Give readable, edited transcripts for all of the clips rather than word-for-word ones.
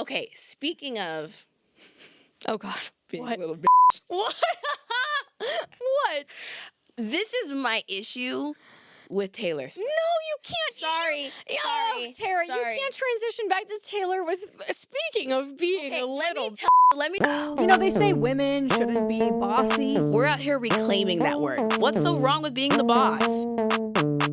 Okay, speaking of Oh God. being What? a little What? What? This is my issue with Taylor Swift. No, you can't. Sorry. Tara, you sorry. can't transition back to Taylor with, speaking of being a little. Let me You know, they say women shouldn't be bossy. We're out here reclaiming that word. What's so wrong with being the boss?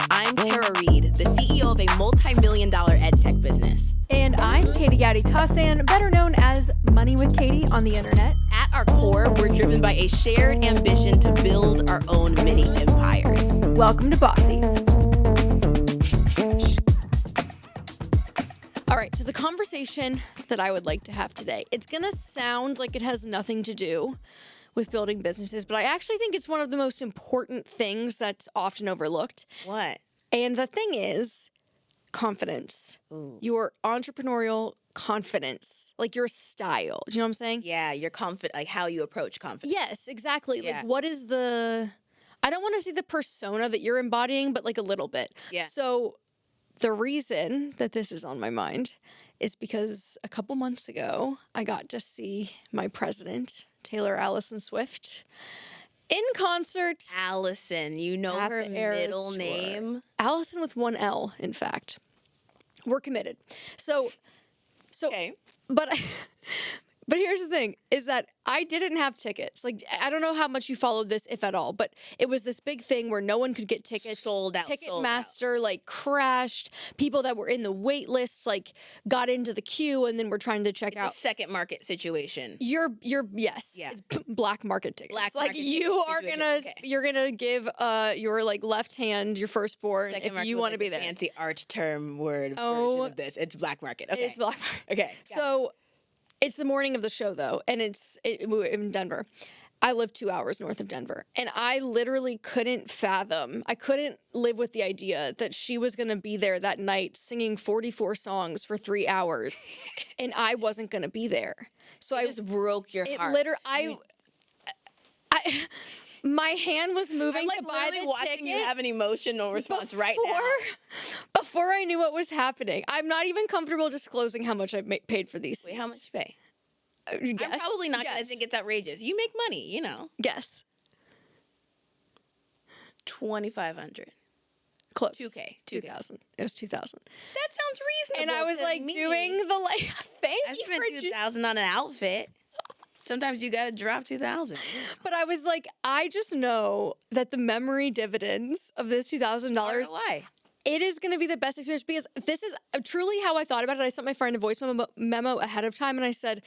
I'm Tara Reid, the CEO of a multi-million-dollar ed tech business. And I'm Gatti Tassin, better known as Money with Katie on the internet. At our core, we're driven by a shared ambition to build our own mini empires. Welcome to Bossy. All right, so the conversation that I would like to have today, it's going to sound like it has nothing to do with building businesses, but I actually think it's one of the most important things that's often overlooked. What? And the thing is confidence. Ooh. Your entrepreneurial confidence, like your style. Do you know what I'm saying? Yeah, your confident, like how you approach confidence. Yes, exactly. Yeah. Like what is the, I don't want to say the persona that you're embodying, but like a little bit. Yeah. So the reason that this is on my mind is because a couple months ago, I got to see my president, Taylor Allison Swift, in concert. Allison, you know At her the Eras middle Tour. name? Allison with one L, in fact. We're committed. So, Okay. but here's the thing, is that I didn't have tickets. Like, I don't know how much you followed this, if at all, but it was this big thing where no one could get tickets. Sold out. Ticketmaster, like, crashed. People that were in the wait lists, like, got into the queue and then were trying to check out. A second market situation. Yes. Yeah. It's black market tickets. Black like, market you are situation. gonna, Okay. you're gonna give your, like, left hand, your firstborn, Second if market you was want to like be the there. fancy art term word Oh. version of this. It's black market. Okay. It's black market. Okay. So it's the morning of the show, though, and we're in Denver. I live 2 hours north of Denver, and I literally couldn't fathom. I couldn't live with the idea that she was going to be there that night singing 44 songs for 3 hours, and I wasn't going to be there. So It just broke your heart. My hand was moving I'm like to buy literally the watching ticket. you have an emotional response right now. Before I knew what was happening. I'm not even comfortable disclosing how much I paid for these Wait, seats. how much you pay? Guess. I'm probably not going to Guess. think it's outrageous. You make money, you know. Guess. 2,500. Close. 2K. 2,000. It was 2,000. That sounds reasonable. And I was to like me. doing the like, thank I you spent for 2,000 on an outfit. Sometimes you got to drop 2,000. But I was like, I just know that the memory dividends of this $2,000, Why? it is going to be the best experience because this is truly how I thought about it. I sent my friend a voice memo ahead of time and I said,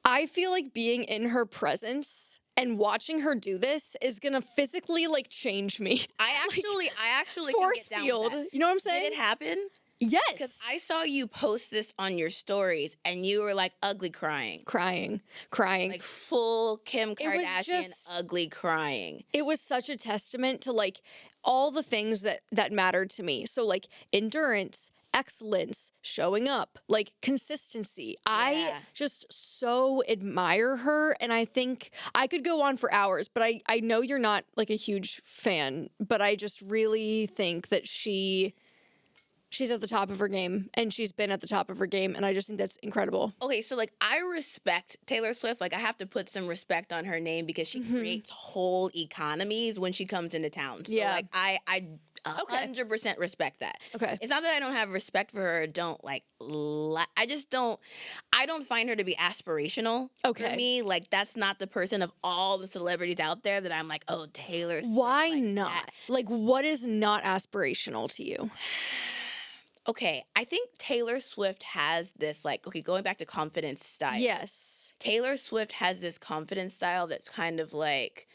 I feel like being in her presence and watching her do this is going to physically like change me. I actually Force can get down field. with that. You know what I'm saying? Did it happen? Yes. Because I saw you post this on your stories and you were like ugly crying. Crying. Like full Kim was Kardashian just- ugly crying. It was such a testament to like all the things that mattered to me. So like endurance, excellence, showing up, like consistency. I just so admire her and I think I could go on for hours, but I know you're not like a huge fan, but I just really think that she's at the top of her game and she's been at the top of her game and I just think that's incredible. Okay, so like I respect Taylor Swift. Like I have to put some respect on her name because she creates whole economies when she comes into town. So Yeah. like I 100% respect that. Okay. It's not that I don't have respect for her or don't like I don't find her to be aspirational. Okay. For me, like that's not the person of all the celebrities out there that I'm like, "Oh, Taylor Swift." Why like not? that. Like what is not aspirational to you? Okay, I think Taylor Swift has this like, okay, going back to confidence style. Yes. Taylor Swift has this confidence style that's kind of like,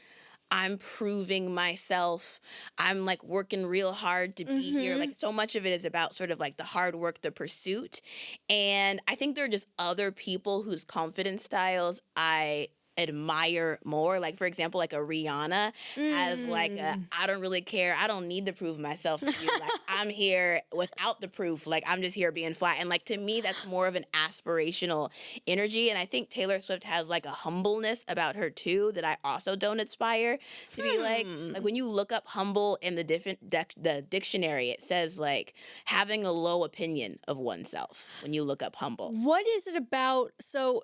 I'm proving myself. I'm like working real hard to be here. Like so much of it is about sort of like the hard work, the pursuit. And I think there are just other people whose confidence styles I admire more. Like, for example, like a Rihanna has like a, I don't really care. I don't need to prove myself to you. Like, I'm here without the proof. Like, I'm just here being fly. And like, to me, that's more of an aspirational energy. And I think Taylor Swift has like a humbleness about her too that I also don't aspire to be like. Like, when you look up humble in the the dictionary, it says like having a low opinion of oneself when you look up humble. What is it about? So,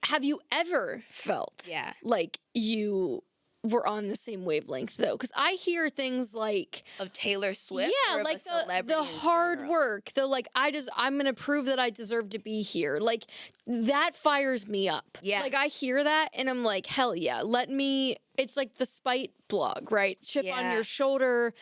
have you ever felt like you were on the same wavelength though? Because I hear things like of Taylor Swift, yeah, or of like a celebrity the in hard general? work, the like I'm gonna prove that I deserve to be here. Like that fires me up. Yeah. Like I hear that and I'm like, hell yeah, let me. It's like the spite blog, right? Chip on your shoulder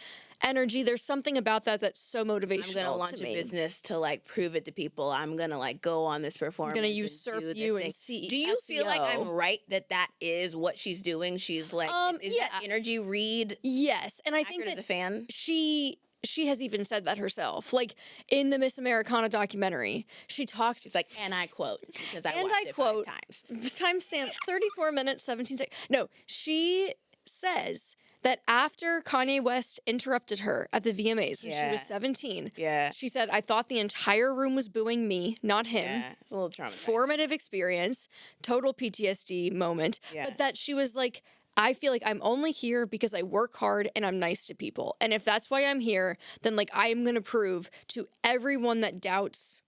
energy. There's something about that that's so motivational. I'm gonna launch a business to like prove it to people. I'm gonna like go on this performance. I'm gonna usurp you and see. Do you feel like I'm right that is what she's doing? She's like, is that energy read? Yes, and I think that as a fan, she has even said that herself. Like in the Miss Americana documentary, she talks. She's like, and I quote because I and watched I it quote 5 times. Timestamp 34 minutes 17 seconds. No, she says that after Kanye West interrupted her at the VMAs when she was 17, she said, I thought the entire room was booing me, not him. Yeah, it's a little traumatizing. Formative experience, total PTSD moment. But that she was like, I feel like I'm only here because I work hard and I'm nice to people. And if that's why I'm here, then like I am going to prove to everyone that doubts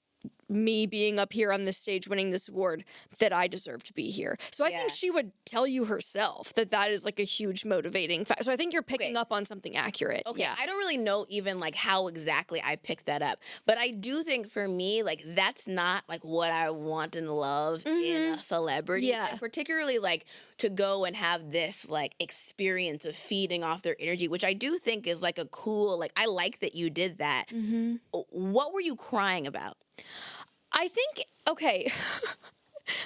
me being up here on this stage winning this award that I deserve to be here. So I think she would tell you herself that that is like a huge motivating factor. So I think you're picking up on something accurate. Okay, Yeah. I don't really know even like how exactly I picked that up, but I do think for me, like that's not like what I want and love in a celebrity. Yeah. And particularly like to go and have this like experience of feeding off their energy, which I do think is like a cool, like I like that you did that. What were you crying about? I think, okay,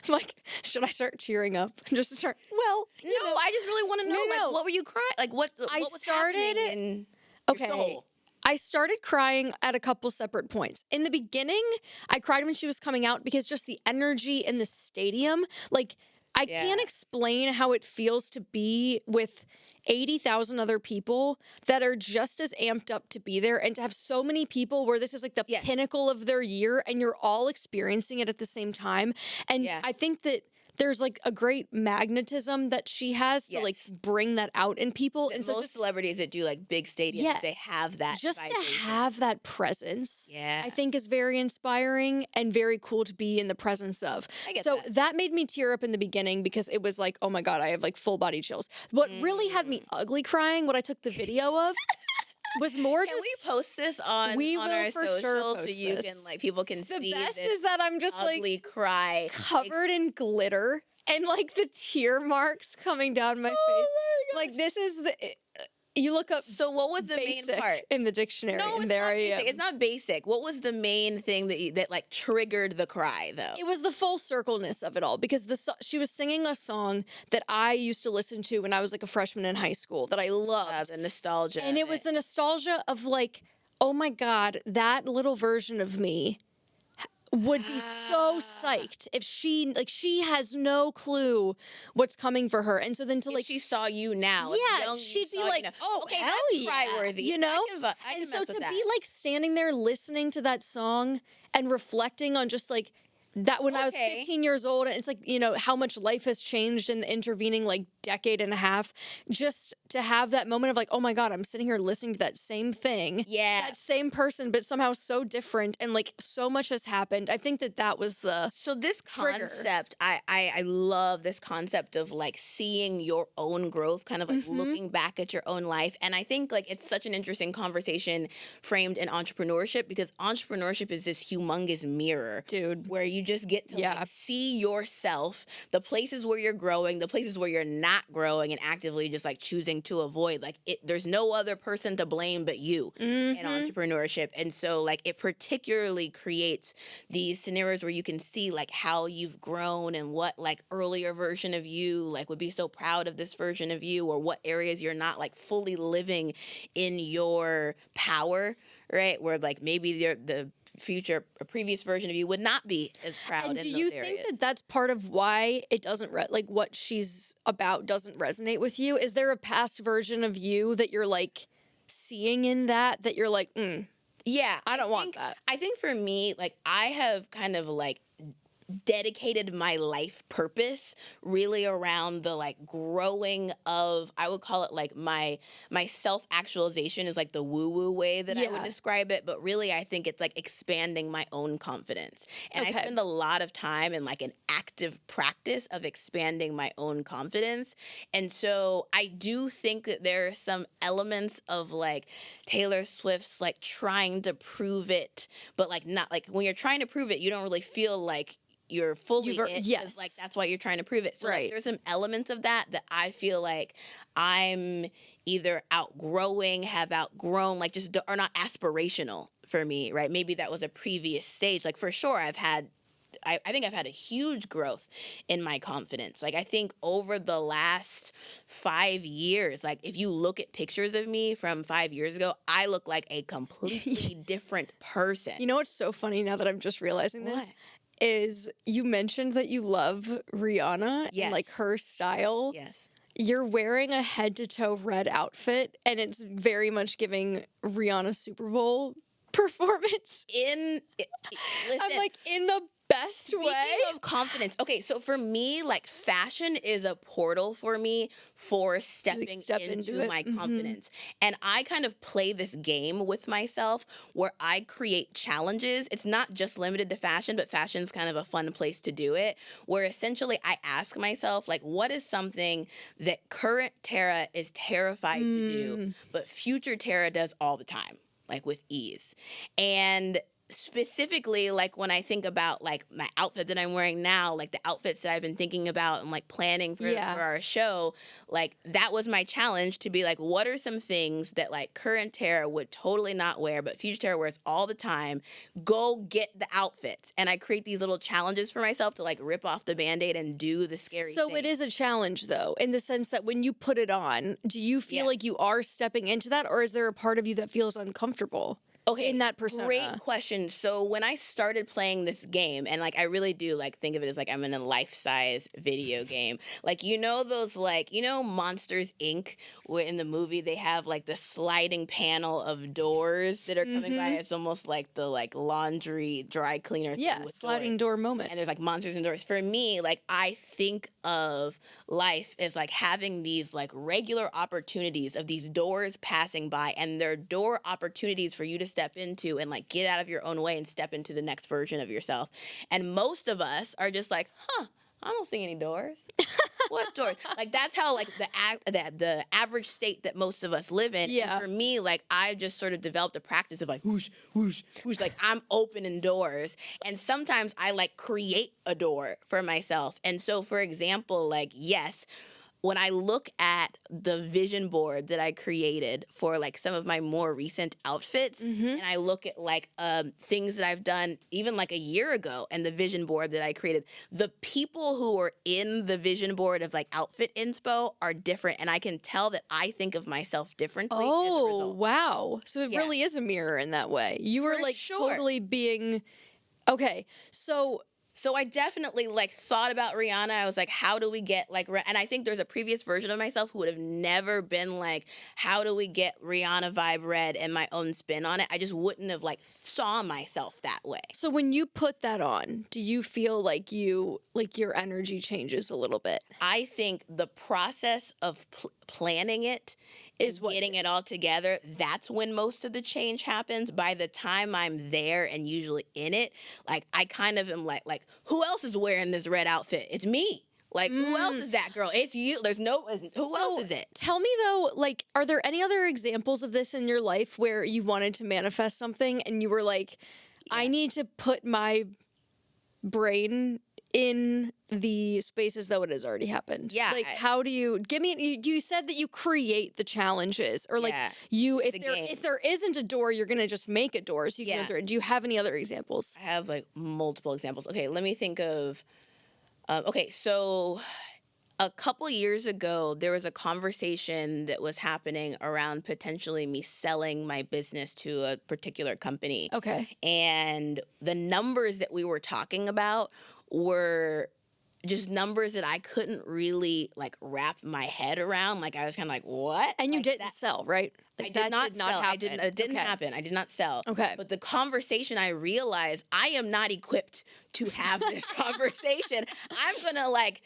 like, should I start cheering up? Just start, well, No, I just really want to know, like, what were you crying? Like, what was happening in your soul? I started crying at a couple separate points. In the beginning, I cried when she was coming out because just the energy in the stadium, like, I can't explain how it feels to be with 80,000 other people that are just as amped up to be there, and to have so many people where this is like the pinnacle of their year and you're all experiencing it at the same time. And I think that there's like a great magnetism that she has to like bring that out in people. And so most celebrities that do like big stadiums, they have that just vibration. to have that presence, I think is very inspiring and very cool to be in the presence of. So that made me tear up in the beginning because it was like, oh my God, I have like full body chills. What really had me ugly crying, what I took the video of, was more Can we post this on our socials so you can like people can see the best this is that I'm just ugly like cry covered in glitter and like the tear marks coming down my face. Like this is the you look up. So what was the main part in the dictionary? No, and there I am. It's not basic. What was the main thing that like triggered the cry though? It was the full circleness of it all because she was singing a song that I used to listen to when I was like a freshman in high school that I loved. The nostalgia. And it was the nostalgia of like, oh my God, that little version of me would be so psyched if she has no clue what's coming for her. And so then to like, if she saw you now, she'd be like, oh, okay, hell that's yeah, cry-worthy. you know? I can and so mess with to that. be like standing there listening to that song and reflecting on just like that when I was 15 years old, and it's like, you know, how much life has changed in the intervening like decade and a half, just to have that moment of like, oh my God, I'm sitting here listening to that same thing. Yeah. That same person, but somehow so different, and like so much has happened. I think that was the So this trigger. concept, I love this concept of like seeing your own growth, kind of like looking back at your own life. And I think like it's such an interesting conversation framed in entrepreneurship, because entrepreneurship is this humongous mirror, dude, where you just get to like see yourself, the places where you're growing, the places where you're not growing, and actively just like choosing to avoid. Like there's no other person to blame but you in entrepreneurship. And so like it particularly creates these scenarios where you can see like how you've grown and what like earlier version of you like would be so proud of this version of you, or what areas you're not like fully living in your power right? Where like maybe the future, a previous version of you would not be as proud in those areas. And do you think that that's part of why it doesn't, like what she's about doesn't resonate with you? Is there a past version of you that you're like seeing in that you're like, yeah, I don't want that? I think for me, like I have kind of like dedicated my life purpose really around the like growing of, I would call it like my self-actualization is like the woo-woo way that I would describe it, but really I think it's like expanding my own confidence. And I spend a lot of time in like an active practice of expanding my own confidence. And so I do think that there are some elements of like Taylor Swift's like trying to prove it, but like not like when you're trying to prove it, you don't really feel like you're fully it. Yes. Like that's why you're trying to prove it. So like, there's some elements of that I feel like I'm either outgrowing, have outgrown, like just are not aspirational for me, right? Maybe that was a previous stage. Like for sure I think I've had a huge growth in my confidence. Like I think over the last 5 years, like if you look at pictures of me from 5 years ago, I look like a completely different person. You know what's so funny now that I'm just realizing this? Is you mentioned that you love Rihanna and like her style. Yes. You're wearing a head to toe red outfit and it's very much giving Rihanna Super Bowl performance. Listen, I'm like in the best way. Speaking of confidence, okay, so for me, like fashion is a portal for me for stepping into my confidence. And I kind of play this game with myself where I create challenges. It's not just limited to fashion, but fashion's kind of a fun place to do it, where essentially I ask myself, like, what is something that current Tara is terrified to do, but future Tara does all the time, like with ease. And specifically, like when I think about like my outfit that I'm wearing now, like the outfits that I've been thinking about and like planning for our show, like that was my challenge to be like, what are some things that like current Tara would totally not wear, but future Tara wears all the time? Go get the outfits. And I create these little challenges for myself to like rip off the Band-Aid and do the scary So thing. it is a challenge though, in the sense that when you put it on, do you feel like you are stepping into that, or is there a part of you that feels uncomfortable? Okay, in that persona? Great question. So when I started playing this game, and like I really do like think of it as like I'm in a life-size video game. Like those like Monsters Inc. where in the movie they have like the sliding panel of doors that are coming by. It's almost like the like laundry dry cleaner thing with sliding doors. door moment. And there's like monsters and doors. For me, like I think of life as like having these like regular opportunities of these doors passing by, and they're door opportunities for you to step into and like get out of your own way and step into the next version of yourself. And most of us are just like, I don't see any doors. What doors? Like that's how like the average state that most of us live in. Yeah. And for me, like I've just sort of developed a practice of like whoosh, whoosh, whoosh. Like I'm opening doors. And sometimes I like create a door for myself. And so for example, like yes, when I look at the vision board that I created for like some of my more recent outfits, and I look at like things that I've done even like a year ago and the vision board that I created, the people who are in the vision board of like outfit inspo are different, and I can tell that I think of myself differently as a result. Wow. So it really is a mirror in that way. You were like totally being, okay, So I definitely like thought about Rihanna. I was like, how do we get like, and I think there's a previous version of myself who would have never been like, how do we get Rihanna vibe red and my own spin on it? I just wouldn't have like saw myself that way. So when you put that on, do you feel like your energy changes a little bit? I think the process of planning it is getting it all together. That's when most of the change happens. By the time I'm there and usually in it, like I kind of am like who else is wearing this red outfit? It's me. Like who else is that girl? It's you. There's who else is it? Tell me though, like, are there any other examples of this in your life where you wanted to manifest something and you were like, I need to put my brain in the space as though it has already happened? Yeah. Like, how do you you said that you create the challenges, or like if there isn't a door, you're going to just make a door so you can go through it. Do you have any other examples? I have like multiple examples. Okay, let me think of, so A couple years ago, there was a conversation that was happening around potentially me selling my business to a particular company. Okay. And the numbers that we were talking about were just numbers that I couldn't really like wrap my head around. Like I was kind of like, what? And you Like, didn't sell, right? Like, I did not sell. happen. It didn't Okay. happen. I did not sell. Okay. But the conversation, I realized I am not equipped to have this conversation. I'm gonna like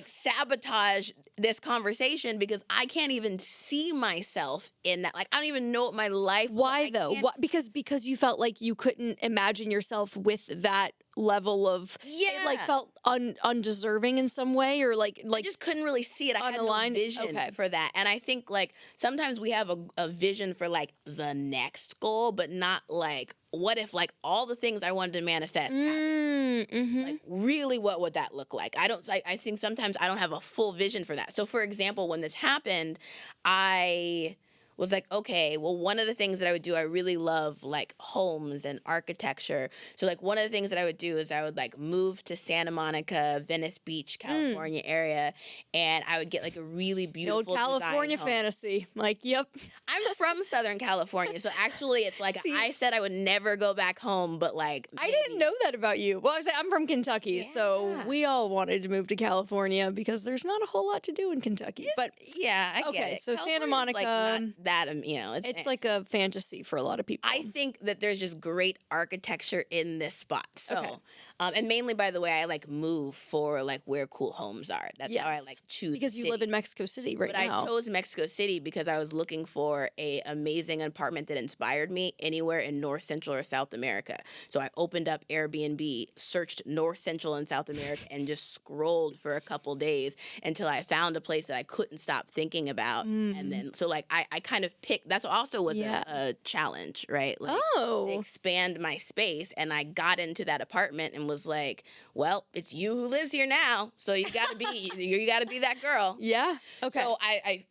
sabotage this conversation because I can't even see myself in that. Like I don't even know what my life. Why though? What, because you felt like you couldn't imagine yourself with that level of it like felt undeserving in some way, or like I just couldn't really see it. I had no vision for that. And I think like sometimes we have a vision for like the next goal, but not like what if like all the things I wanted to manifest happened? Like really what would that look like? I think sometimes I don't have a full vision for that. So for example, when this happened, I was like, okay, well, one of the things that I would do, I really love like homes and architecture. So like one of the things that I would do is I would like move to Santa Monica, Venice Beach, California area, and I would get like a really beautiful old California design home. fantasy. Like, yep. I'm from Southern California, so actually it's like I said I would never go back home, but like I didn't know that about you. Well, I'm from Kentucky, so we all wanted to move to California because there's not a whole lot to do in Kentucky. But yeah, I get it. So Santa California's, Monica, like, not that it's like a fantasy for a lot of people. I think that there's just great architecture in this spot. So, and mainly, by the way, I like move for like where cool homes are. That's how I like choose. Because you live in Mexico City right now. But I chose Mexico City because I was looking for a amazing apartment that inspired me anywhere in North Central or South America. So I opened up Airbnb, searched North Central and South America, and just scrolled for a couple days until I found a place that I couldn't stop thinking about. And then, so like I kind of picked. That's also was a challenge, right? Like, to expand my space, and I got into that apartment and was like, well, it's you who lives here now, so you gotta be that girl. Yeah. Okay. So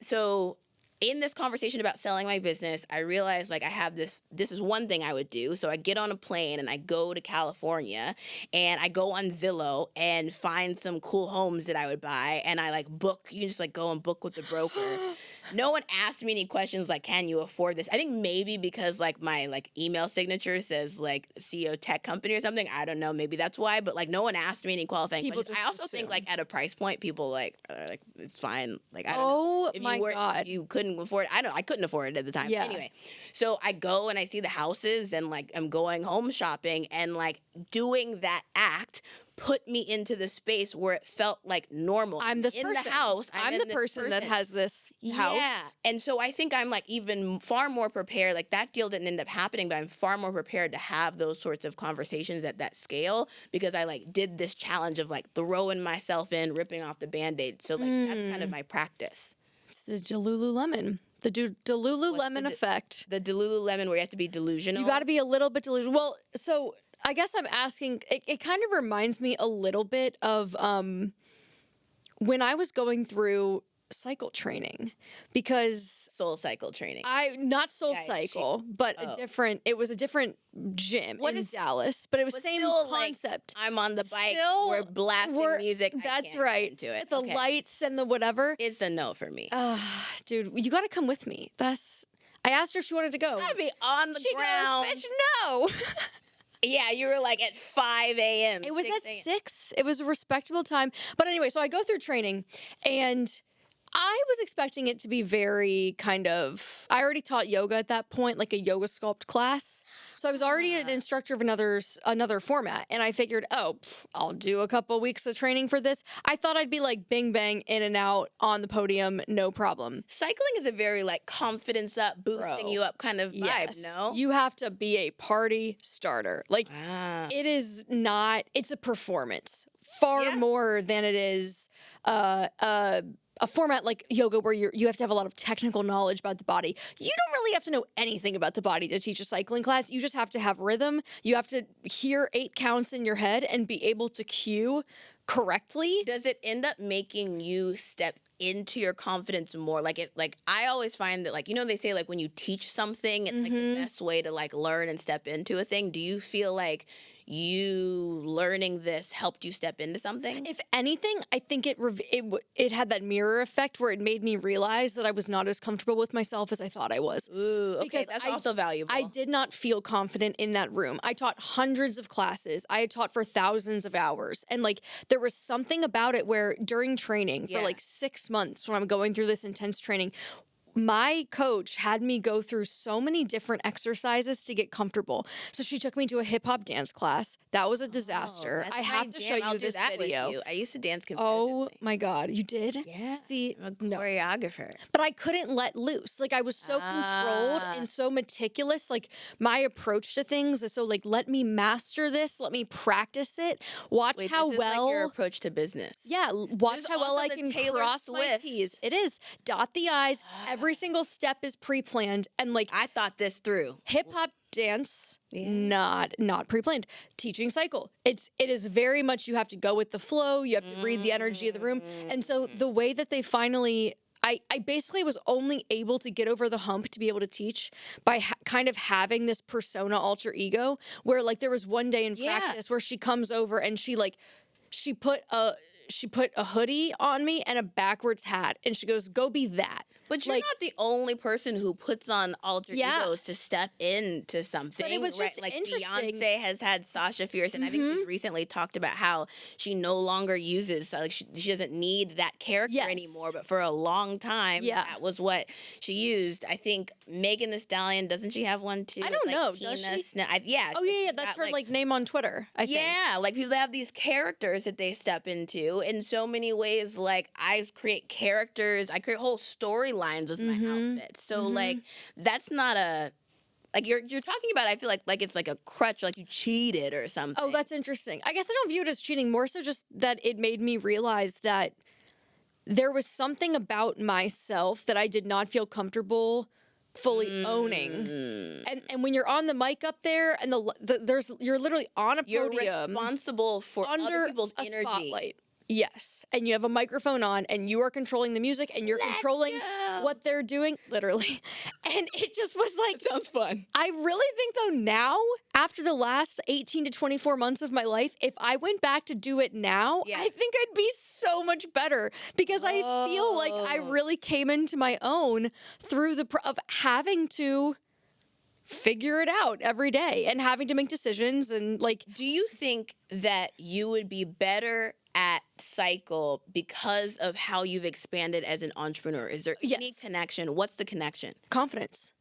so in this conversation about selling my business, I realized like I have this is one thing I would do. So I get on a plane and I go to California and I go on Zillow and find some cool homes that I would buy, and I like book. You can just like go and book with the broker. No one asked me any questions like, can you afford this? I think maybe because like my like email signature says like CEO tech company or something. I don't know. Maybe that's why. But like no one asked me any qualifying questions. I also think like at a price point, people like are like it's fine. Like I don't know. If my God. If you couldn't afford it. I couldn't afford it at the time. Yeah. Anyway, so I go and I see the houses and like I'm going home shopping, and like doing that act put me into the space where it felt like normal. I'm this in person. The house. I'm the person that has this house. Yeah. And so I think I'm like even far more prepared. Like that deal didn't end up happening, but I'm far more prepared to have those sorts of conversations at that scale because I like did this challenge of like throwing myself in, ripping off the Band-Aid. So like that's kind of my practice. It's the Delululemon. The Delululemon effect. The Delululemon where you have to be delusional. You got to be a little bit delusional. Well, so I guess I'm asking, it kind of reminds me a little bit of when I was going through cycle training, because Soul Cycle training. Not Soul Cycle, but it was a different gym in Dallas, but it was same concept. Like, I'm on the bike, we're blasting music. That's right. Into it. The lights and the whatever. It's a no for me. Dude, you got to come with me. I asked her if she wanted to go. I'd be on the ground. She goes, bitch, no. Yeah, you were like at 5 a.m. It was at 6. It was a respectable time. But anyway, so I go through training, and I was expecting it to be very kind of, I already taught yoga at that point, like a yoga sculpt class. So I was already an instructor of another format. And I figured, I'll do a couple weeks of training for this. I thought I'd be like bing bang in and out on the podium, no problem. Cycling is a very like confidence up, boosting you up kind of vibe, no? You have to be a party starter. Like it is not, it's a performance far more than it is a format like yoga where you have to have a lot of technical knowledge about the body. You don't really have to know anything about the body to teach a cycling class. You just have to have rhythm. You have to hear 8 counts in your head and be able to cue correctly. Does it end up making you step into your confidence more? Like I always find that like, you know, they say like when you teach something, it's like the best way to like learn and step into a thing. Do you feel like you learning this helped you step into something? If anything, I think it had that mirror effect where it made me realize that I was not as comfortable with myself as I thought I was. Ooh, okay, because that's also valuable. I did not feel confident in that room. I taught hundreds of classes. I had taught for thousands of hours. And like there was something about it where during training for like 6 months when I'm going through this intense training, my coach had me go through so many different exercises to get comfortable. So she took me to a hip hop dance class. That was a disaster. I have to show you this video. I used to dance competitively. Oh my God, you did? Yeah. See, I'm a choreographer. but I couldn't let loose. Like I was so controlled and so meticulous. Like my approach to things is so like, let me master this. Let me practice it. Watch how this is well like your approach to business. Yeah, watch how well I can Taylor cross my Swift. T's. It is. Dot the I's. Every single step is pre-planned. And like I thought this through. hip hop dance, not pre-planned. Teaching cycle. It is very much you have to go with the flow. You have to read the energy of the room. And so the way that they finally I basically was only able to get over the hump to be able to teach by kind of having this persona alter ego where like there was one day in practice where she comes over and she put a hoodie on me and a backwards hat and she goes, go be that. But you're not the only person who puts on alter egos to step into something. But it was just like interesting. Beyonce has had Sasha Fierce, and I think she's recently talked about how she no longer uses, like she doesn't need that character anymore. But for a long time, that was what she used. I think Megan Thee Stallion, doesn't she have one too? I don't know. Does she? Yeah. Oh yeah, that's her like name on Twitter. I think. Yeah, like people have these characters that they step into in so many ways. Like I create characters, I create whole storylines with my outfits. So like that's not a like you're talking about. I feel like it's like a crutch, like you cheated or something. Oh, that's interesting. I guess I don't view it as cheating. More so just that it made me realize that there was something about myself that I did not feel comfortable fully owning. And when you're on the mic up there and you're literally on a podium. You're responsible for under other people's a energy. spotlight. Yes. And you have a microphone on and you are controlling the music and you're controlling what they're doing, literally. And it just was like... That sounds fun. I really think, though, now, after the last 18 to 24 months of my life, if I went back to do it now, I think I'd be so much better because I feel like I really came into my own through of having to figure it out every day and having to make decisions and like... Do you think that you would be better at cycle because of how you've expanded as an entrepreneur? Is there any connection? What's the connection? Confidence.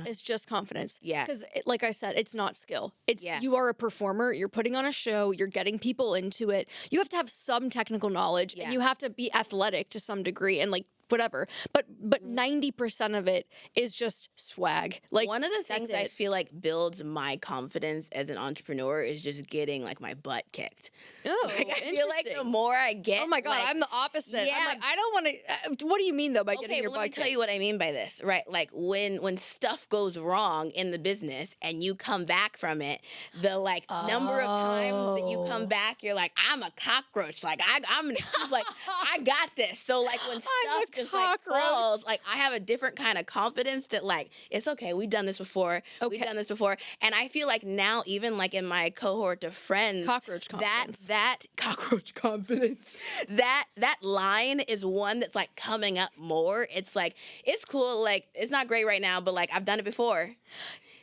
It's just confidence. Yeah. Because like I said, it's not skill. It's you are a performer. You're putting on a show. You're getting people into it. You have to have some technical knowledge and you have to be athletic to some degree and like whatever. But 90% of it is just swag. Like one of the things I feel like builds my confidence as an entrepreneur is just getting like my butt kicked. Oh, like, I feel like the more I get, oh my God, like, I'm the opposite. I'm like, I don't want to. What do you mean though by getting your butt kicked? Let me tell you what I mean by this, right? Like when stuff goes wrong in the business and you come back from it, the like number of times that you come back, you're like, I'm a cockroach. Like I'm like I got this. So like when stuff just like falls, like I have a different kind of confidence that like it's okay. We've done this before. Okay. We've done this before, and I feel like now even like in my cohort of friends, cockroach confidence. That cockroach confidence. That line is one that's like coming up more. It's like it's cool. Like it's not great right now, but like I've done it before.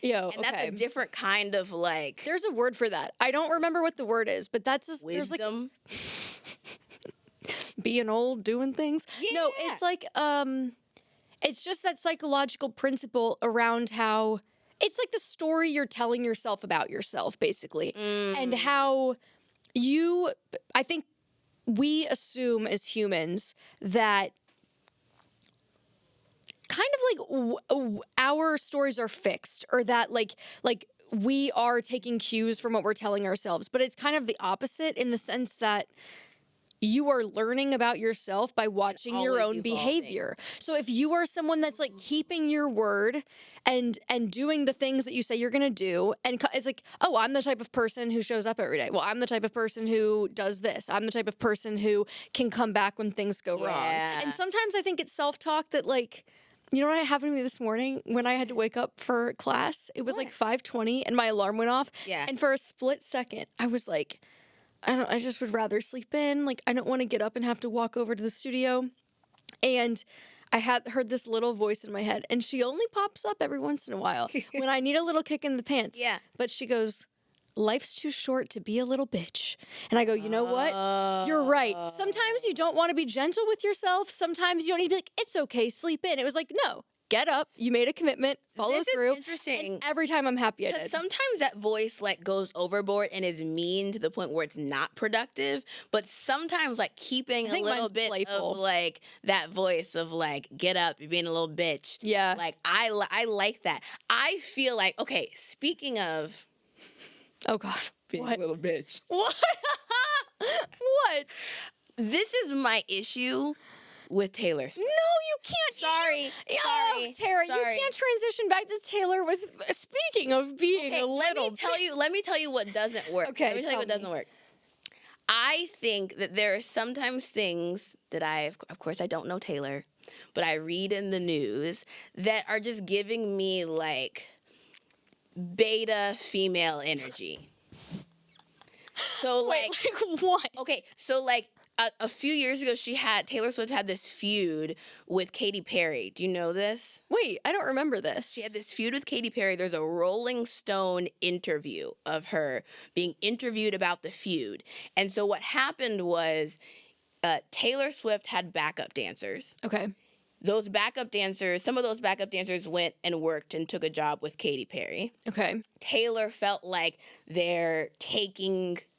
And that's a different kind of like. There's a word for that. I don't remember what the word is, but that's just wisdom. Being old, doing things. Yeah. No, it's like it's just that psychological principle around how it's like the story you're telling yourself about yourself, basically, and how I think we assume as humans that kind of like our stories are fixed or that like we are taking cues from what we're telling ourselves, but it's kind of the opposite in the sense that you are learning about yourself by watching your own behavior. So if you are someone that's like keeping your word and doing the things that you say you're going to do, and it's like, oh, I'm the type of person who shows up every day. Well, I'm the type of person who does this. I'm the type of person who can come back when things go wrong. And sometimes I think it's self-talk that like You know what happened to me this morning when I had to wake up for class? It was like 5:20 and my alarm went off. Yeah. And for a split second, I was like, I just would rather sleep in. Like, I don't want to get up and have to walk over to the studio. And I had heard this little voice in my head, and she only pops up every once in a while when I need a little kick in the pants. Yeah. But she goes, life's too short to be a little bitch. And I go, you know what? You're right. Sometimes you don't want to be gentle with yourself. Sometimes you don't need to be like, it's okay, sleep in. It was like, no, get up. You made a commitment. Follow through. Is interesting. And every time I'm happy I did. Sometimes that voice like goes overboard and is mean to the point where it's not productive. But sometimes like keeping a little bit playful. of like that voice of like, get up, you're being a little bitch. Yeah. Like I like that. I feel like, okay, speaking of oh God. being What? a little bitch. What? What? This is my issue with Taylor Swift. No, you can't. Sorry. Tara, you can't transition back to Taylor with, speaking of being a little. Let me tell you what doesn't work. Okay, Let me tell you what doesn't work. I think that there are sometimes things that of course I don't know Taylor, but I read in the news that are just giving me like beta female energy. So like what? Okay, so like a few years ago, Taylor Swift had this feud with Katy Perry. Do you know this? Wait, I don't remember this. She had this feud with Katy Perry. There's a Rolling Stone interview of her being interviewed about the feud. And so what happened was Taylor Swift had backup dancers. Okay. Some of those backup dancers went and worked and took a job with Katy Perry. Okay. Taylor felt like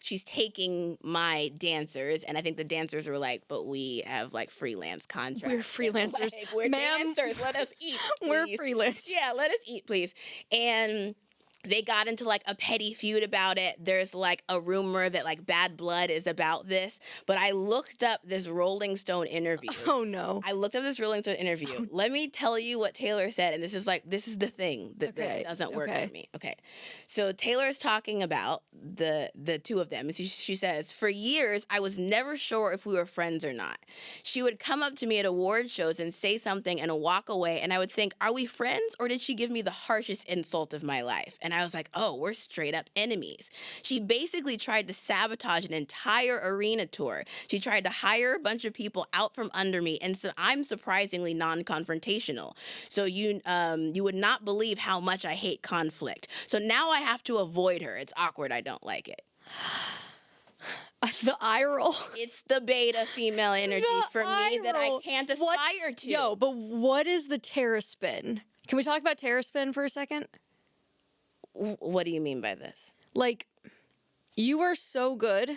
she's taking my dancers, and I think the dancers were like, but we have like freelance contracts. We're freelancers. Like, we're dancers. Let us eat, please. We're freelancers. Yeah, let us eat, please. And they got into like a petty feud about it. There's like a rumor that like Bad Blood is about this. But I looked up this Rolling Stone interview. Oh no. I looked up this Rolling Stone interview. Let me tell you what Taylor said. And this is the thing that doesn't work for me. Okay. So Taylor is talking about the two of them. And she says, for years, I was never sure if we were friends or not. She would come up to me at award shows and say something and walk away. And I would think, are we friends? Or did she give me the harshest insult of my life? And I was like, oh, we're straight up enemies. She basically tried to sabotage an entire arena tour. She tried to hire a bunch of people out from under me, and so I'm surprisingly non-confrontational. So you would not believe how much I hate conflict. So now I have to avoid her. It's awkward. I don't like it. The eye roll. It's the beta female energy for me that I can't aspire to. Yo, but what is the Tara spin? Can we talk about Tara spin for a second? What do you mean by this? Like, you are so good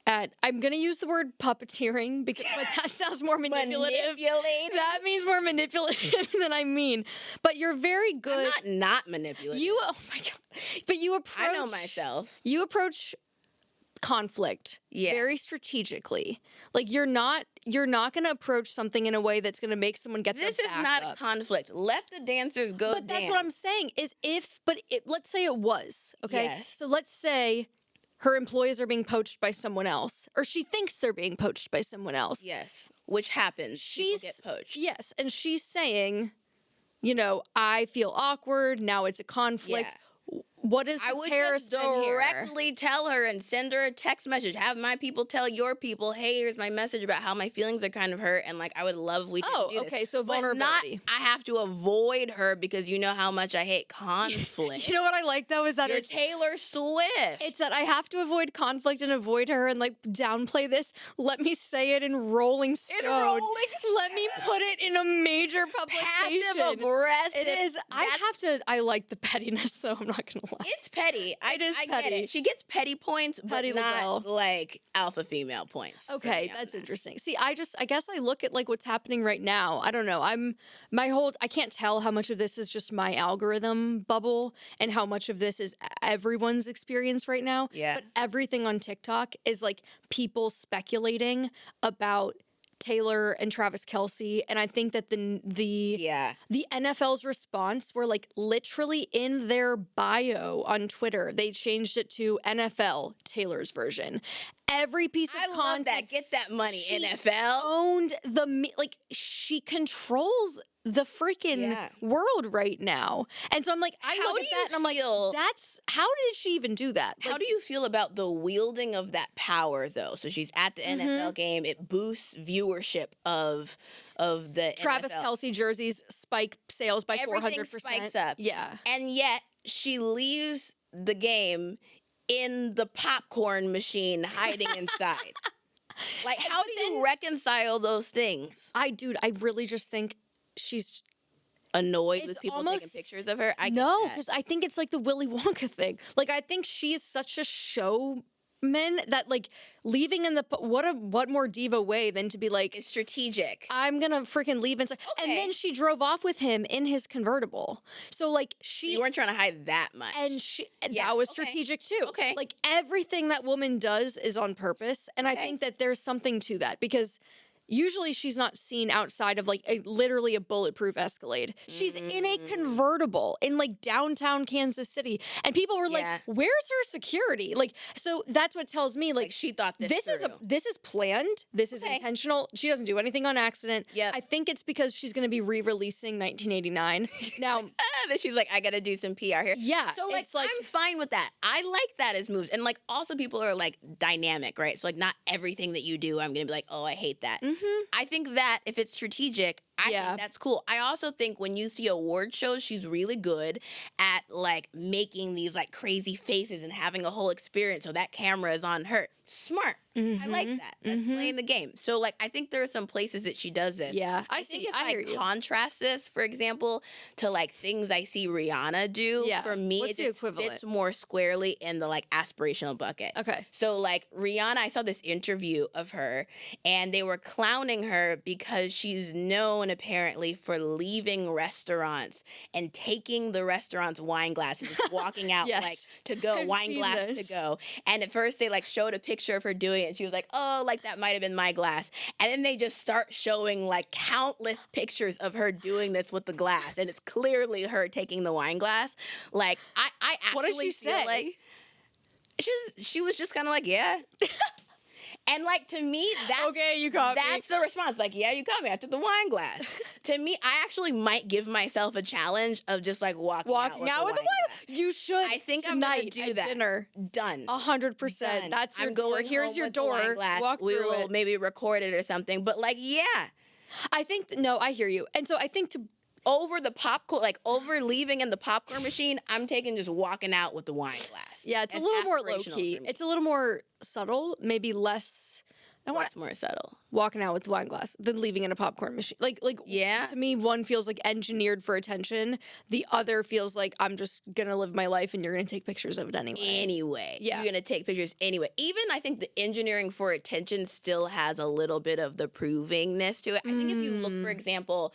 at, I'm going to use the word puppeteering, but that sounds more manipulative. That means more manipulative than I mean. But you're very good. I'm not manipulative. Oh my God. But you approach. I know myself. You approach conflict very strategically. Like, you're not going to approach something in a way that's going to make someone get this their is back not up. a conflict. Let the dancers go. But that's what I'm saying is let's say it was, okay? Yes. So let's say her employees are being poached by someone else, or she thinks they're being poached by someone else. Yes, which happens. People get poached. Yes, and she's saying, I feel awkward, now it's a conflict. Yeah. What is the I would Tara just spin here? directly tell her and send her a text message. Have my people tell your people, hey, here's my message about how my feelings are kind of hurt, and like I would love if we didn't do this. Okay, so vulnerability. But I have to avoid her because you know how much I hate conflict. You know what I like though is that You're Taylor Swift. It's that I have to avoid conflict and avoid her and like downplay this. Let me say it in Rolling Stone. Let me put it in a major publication. Passive aggressive. It is. I like the pettiness though. I'm not gonna lie. It's petty. It is I petty. Get it. She gets petty points, but Petty not like alpha female points. Okay, that's interesting. See, I guess I look at like what's happening right now. I don't know. I can't tell how much of this is just my algorithm bubble and how much of this is everyone's experience right now. Yeah. But everything on TikTok is like people speculating about Taylor and Travis Kelce, and I think that the NFL's response were like literally in their bio on Twitter. They changed it to NFL Taylor's version. Every piece of content. Love that. Get that money, she NFL. Owned she controls the freaking world right now. And so I'm like, I look at that and I'm like, how did she even do that? How do you feel about the wielding of that power, though? So she's at the NFL game. It boosts viewership of the Travis NFL. Kelce jerseys spike sales by 400%. Everything spikes up. Yeah. And yet she leaves the game in the popcorn machine hiding inside. Like, how do you reconcile those things? I really just think she's annoyed with people taking pictures of her. No, because I think it's like the Willy Wonka thing. Like, I think she is such a showman that, like, leaving in the what more diva way than to be like, it's strategic. I'm gonna freaking leave inside. Okay. And then she drove off with him in his convertible. So like you weren't trying to hide that much. And that was strategic too. Okay. Like, everything that woman does is on purpose, and I think that there's something to that, because usually she's not seen outside of like literally a bulletproof Escalade. She's in a convertible in like downtown Kansas City. And people were like, where's her security? Like, so that's what tells me like she thought this is planned. This is intentional. She doesn't do anything on accident. I think it's because she's going to be re-releasing 1989. Now, then she's like, I got to do some PR here. Yeah. So like, I'm fine with that. I like that as moves. And like, also people are like dynamic, right? So like, not everything that you do, I'm going to be like, oh, I hate that. I think that if it's strategic, I think that's cool. I also think when you see award shows, she's really good at like making these like crazy faces and having a whole experience. So that camera is on her. Smart. I like that. That's playing the game. So like, I think there are some places that she does this. Yeah, I think if I contrast this, for example, to like things I see Rihanna do, for me, it just fits more squarely in the like aspirational bucket. Okay. So like Rihanna, I saw this interview of her and they were clowning her because she's known apparently for leaving restaurants and taking the restaurant's wine glass and just walking out like to go, wine glass to go. And at first they like showed a picture of her doing it. And she was like, oh, like that might have been my glass. And then they just start showing like countless pictures of her doing this with the glass. And it's clearly her taking the wine glass. Like, I actually what did she say? Like she was just kind of like, yeah. And like, to me, that's the response. Like, yeah, you caught me. I took the wine glass. To me, I actually might give myself a challenge of just like walking out with the wine glass. You should. I think I'm gonna do that. Dinner. Done. 100%. That's your door. Here's your door. Walk we through will it. maybe record it or something. But like, yeah. I think I hear you. And so I think over the popcorn, like over leaving in the popcorn machine, I'm taking just walking out with the wine glass. Yeah, it's a little more low key. It's a little more subtle, maybe less. What's more subtle? Walking out with the wine glass than leaving in a popcorn machine. Like to me, one feels like engineered for attention. The other feels like I'm just gonna live my life and you're gonna take pictures of it anyway. Yeah. You're gonna take pictures anyway. Even I think the engineering for attention still has a little bit of the provingness to it. I think if you look, for example,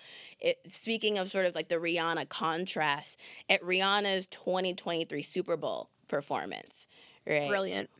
speaking of sort of like the Rihanna contrast, at Rihanna's 2023 Super Bowl performance, right? Brilliant.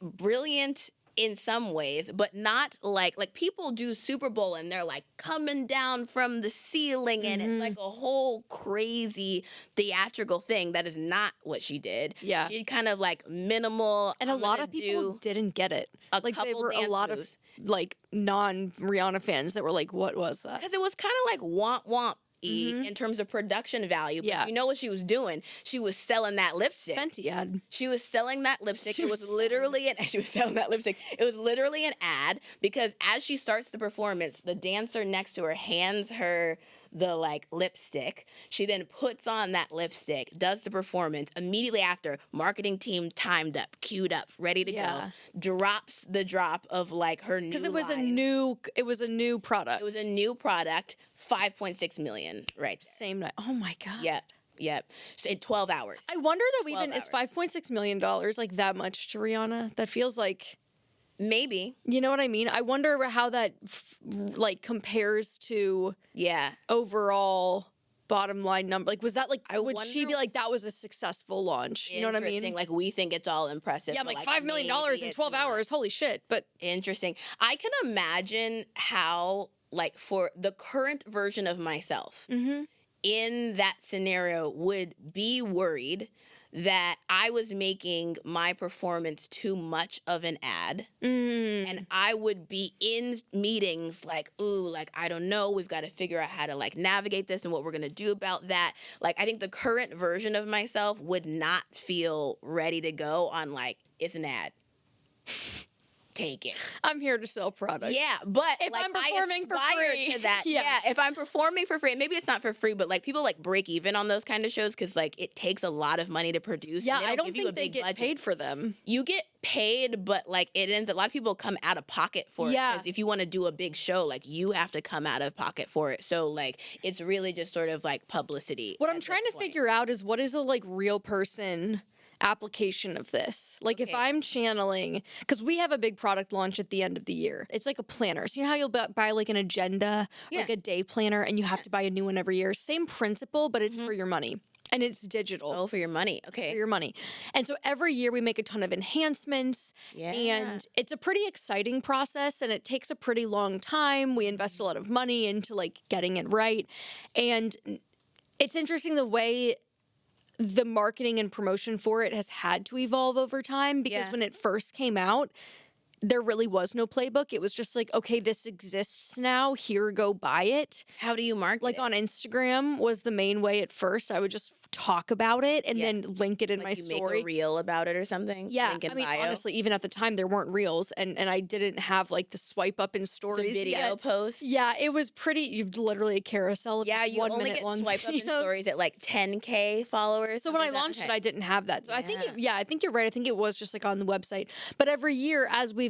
Brilliant in some ways, but not like people do Super Bowl and they're like coming down from the ceiling and it's like a whole crazy theatrical thing. That is not what she did. Yeah. She did kind of like minimal. And a lot of people didn't get it. Like there were a lot of like non-Rihanna fans that were like, what was that? Because it was kind of like womp in terms of production value. But you know what she was doing? She was selling that lipstick. Fenty ad. She was selling that lipstick. She was selling that lipstick. It was literally an ad because as she starts the performance, the dancer next to her hands her the like lipstick. She then puts on that lipstick, does the performance. Immediately after, marketing team timed up, queued up, ready to go. Drops the drop of like her new. Because it was a new product. It was a new product. 5.6 million, right there. Same night. Oh my god. Yep. So in 12 hours. I wonder though, even is $5.6 million like that much to Rihanna? That feels like. Maybe. You know what I mean? I wonder how that like compares to overall bottom line number. Like, was that like, would she be like, that was a successful launch? You know what I mean? Like, we think it's all impressive. Yeah, I'm like $5 million in 12 hours. Holy shit. But interesting. I can imagine how, like, for the current version of myself in that scenario would be worried that I was making my performance too much of an ad. And I would be in meetings like, ooh, like, I don't know, we've got to figure out how to like navigate this and what we're going to do about that. Like, I think the current version of myself would not feel ready to go on like, it's an ad. Take it. I'm here to sell products. Yeah, but if like, I'm performing for free to that. Yeah, if I'm performing for free, maybe it's not for free, but like people like break even on those kind of shows because like it takes a lot of money to produce. Yeah, and I don't think they get paid for them. You get paid, but like it ends. A lot of people come out of pocket for it. Because if you want to do a big show, like you have to come out of pocket for it. So like it's really just sort of like publicity. What I'm trying to figure out is what is a like real person application of this. Like if I'm channeling, because we have a big product launch at the end of the year. It's like a planner. So you know how you'll buy like an agenda, like a day planner, and you have to buy a new one every year? Same principle, but it's for your money. And it's digital. Oh, for your money. Okay. For your money. And so every year we make a ton of enhancements. Yeah. And it's a pretty exciting process and it takes a pretty long time. We invest a lot of money into like getting it right. And it's interesting the way the marketing and promotion for it has had to evolve over time because when it first came out, there really was no playbook. It was just like, okay, this exists now. Here, go buy it. How do you market Like it? on Instagram was the main way at first. I would just talk about it and then link it in my story. Make a reel about it or something? Yeah, Link in I mean, bio? honestly, even at the time, there weren't reels, and I didn't have like the swipe up in stories. Some video posts. Yeah, it was pretty. You've literally a carousel. Of You 1 only minute get long swiped up in videos. stories at like 10K followers. So when I launched it, I didn't have that. So I think, I think you're right. I think it was just like on the website. But every year, as we've